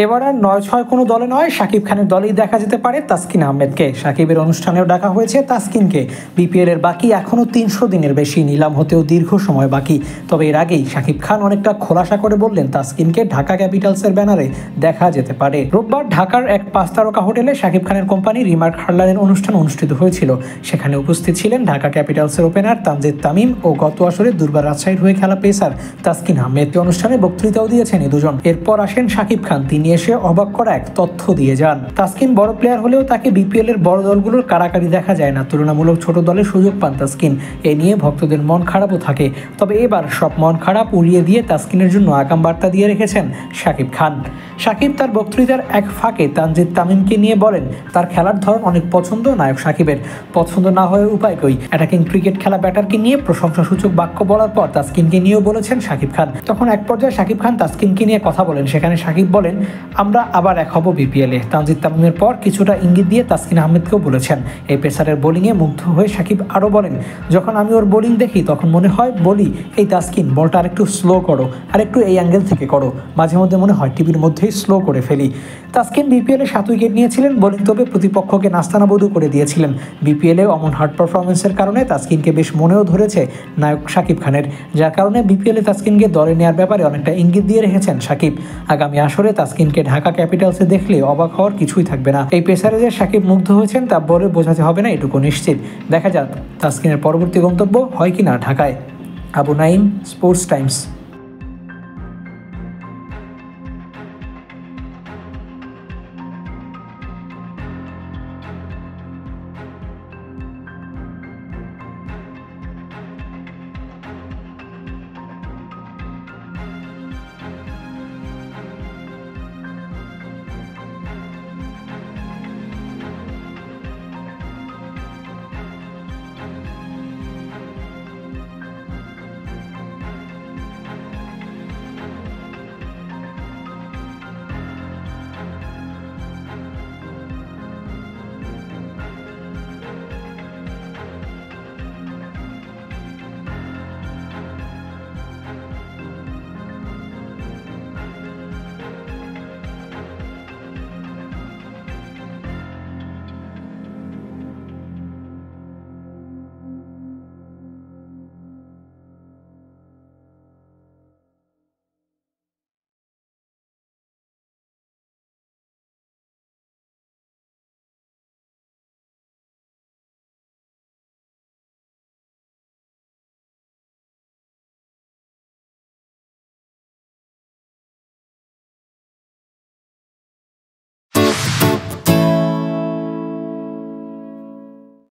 এবার আর ৯-৬ কোনো দলে নয়, শাকিব খানের দলেই দেখা যেতে পারে তাসকিন আহমেদকে। শাকিবের অনুষ্ঠানেও ডাকা হয়েছে তাসকিনকে। বিপিএল এর বাকি এখনও ৩০০ দিনের বেশি, নিলাম হতেও দীর্ঘ সময় বাকি। তবে এর আগেই শাকিব খান অনেকটা খোলাসা করে বললেন তাসকিনকে ঢাকা ক্যাপিটালসের ব্যানারে দেখা যেতে পারে। রোববার ঢাকার এক ৫ তারকা হোটেলে শাকিব খানের কোম্পানি রিমার্ক হারলানের অনুষ্ঠান অনুষ্ঠিত হয়েছিল। সেখানে উপস্থিত ছিলেন ঢাকা ক্যাপিটালসের ওপেনার তানজিদ তামিম ও গত আসরে দুর্বার রাজশাহীর হয়ে খেলা পেসার তাসকিন আহমেদ। অনুষ্ঠানে বক্তৃতাও দিয়েছেন এই দুজন। এরপর আসেন শাকিব খান। তিনি এসে অবাক করা এক তথ্য দিয়ে যান। তাসকিন বড় প্লেয়ার হলেও তাকে বিপিএল এর বড় দলগুলোর কারাকারি দেখা যায় না। তুলনামূলক ছোট দলের সুযোগ পান তাসকিন। এ নিয়ে ভক্তদের মন খারাপও থাকে। তবে এবার সব মন খারাপ উড়িয়ে দিয়ে তাসকিনের জন্য আগাম বার্তা দিয়ে রেখেছেন শাকিব খান। শাকিব তার বক্তৃতার এক ফাঁকে তানজিদ তামিমকে নিয়ে বলেন, তার খেলার ধরন অনেক পছন্দ নায়ক শাকিবের। পছন্দ না হয়ে উপায় কই। অ্যাটাকিং ক্রিকেট খেলা ব্যাটারকে নিয়ে প্রশংসাসূচক বাক্য বলার পর তাসকিনকে নিয়েও বলেছেন শাকিব খান। তখন এক পর্যায়ে শাকিব খান তাসকিনকে নিয়ে কথা বলেন। সেখানে শাকিব বলেন, আমরা আবার এক হব বিপিএলে। তানজিদ তামিমের পর কিছুটা ইঙ্গিত দিয়ে তাসকিন আহমেদকেও বলেছেন। এই পেসারের বোলিংয়ে মুগ্ধ হয়ে শাকিব আরও বলেন, যখন আমি ওর বোলিং দেখি তখন মনে হয় বলি, এই তাসকিন বলটা আরেকটু স্লো করো, আরেকটু এই অ্যাঙ্গেল থেকে করো। মাঝে মধ্যে মনে হয় টিভির মধ্যেই স্লো করে ফেলি। তাসকিন বিপিএলে 7 উইকেট নিয়েছিলেন। বোলিং তবে প্রতিপক্ষকে নাস্তানাবুদও করে দিয়েছিলেন। বিপিএলে অমন হার্ড পারফরমেন্সের কারণে তাসকিনকে বেশ মনেও ধরেছে নায়ক শাকিব খানের, যার কারণে বিপিএলে তাসকিনকে দলে নেওয়ার ব্যাপারে অনেকটা ইঙ্গিত দিয়ে রেখেছেন শাকিব। আগামী আসরে তাসকিনকে ঢাকা ক্যাপিটালসে দেখলে অবাক হওয়ার কিছুই থাকবে না। এই পেসারে যে শাকিব মুগ্ধ হয়েছেন তা বলে বোঝাতে হবে না, এটুকু নিশ্চিত। দেখা যাক তাসকিনের পরবর্তী গন্তব্য হয় কিনা ঢাকায়। Abu Naim, sports Times.